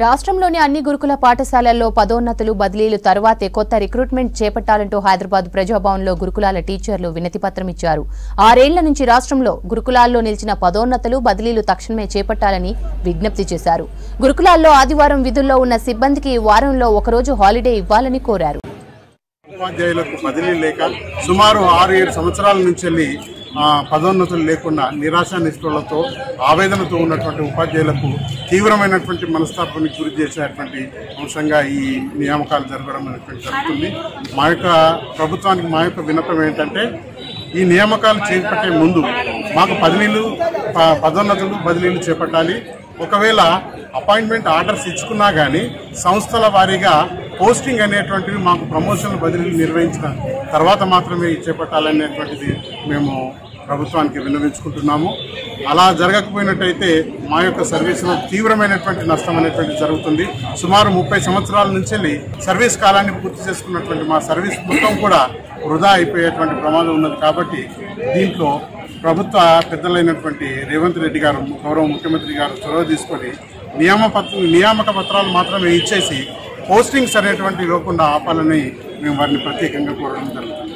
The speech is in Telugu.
రాష్ట్రంలోని అన్ని గురుకుల పాఠశాలల్లో పదోన్నతులు బదిలీలు తరువాతే కొత్త రిక్రూట్మెంట్ చేపట్టాలంటూ హైదరాబాద్ ప్రజాభవన్లో గురుకులాల టీచర్లు వినతిపత్రం ఇచ్చారు. 6 ఏళ్ల నుంచి రాష్ట్రంలో గురుకులాల్లో నిలిచిన పదోన్నతులు బదిలీలు తక్షణమే చేపట్టాలని విజ్ఞప్తి చేశారు. గురుకులాల్లో ఆదివారం విధుల్లో ఉన్న సిబ్బందికి వారంలో ఒకరోజు హాలిడే ఇవ్వాలని కోరారు. ఉపాధ్యాయులకు బదిలీ లేక సుమారు 6-7 సంవత్సరాల నుంచి పదోన్నతులు లేకుండా నిరాశ నిష్ఠులతో ఆవేదనతో ఉన్నటువంటి ఉపాధ్యాయులకు తీవ్రమైనటువంటి మనస్తాపానికి గురి చేసేటువంటి అంశంగా ఈ నియామకాలు జరగడం జరుగుతుంది. మా యొక్క ప్రభుత్వానికి మా యొక్క విన్నపం ఏంటంటే ఈ నియామకాలు చేపట్టే ముందు మాకు పదోన్నతులు బదిలీలు చేపట్టాలి. ఒకవేళ అపాయింట్మెంట్ ఆర్డర్స్ ఇచ్చుకున్నా కానీ సంస్థల వారీగా పోస్టింగ్ అనేటువంటివి మాకు ప్రమోషన్లు బదిలీలు నిర్వహించిన తర్వాత మాత్రమే చేపట్టాలనేటువంటిది మేము ప్రభుత్వానికి విన్నవించుకుంటున్నాము. అలా జరగకపోయినట్టయితే మా యొక్క సర్వీసులో తీవ్రమైనటువంటి నష్టం అనేటువంటిది జరుగుతుంది. సుమారు 30 సంవత్సరాల నుంచి సర్వీస్ కాలాన్ని పూర్తి చేసుకున్నటువంటి మా సర్వీస్ మొత్తం కూడా వృధా అయిపోయేటువంటి ప్రమాదం ఉన్నది. కాబట్టి దీంట్లో ప్రభుత్వ పెద్దలైనటువంటి రేవంత్ రెడ్డి గారు, గౌరవ ముఖ్యమంత్రి గారు చొరవ తీసుకొని నియామక పత్రాలు మాత్రమే ఇచ్చేసి పోస్టింగ్స్ అనేటువంటి ఇవ్వకుండా ఆపాలని మేము వారిని ప్రత్యేకంగా కోరడం జరుగుతుంది.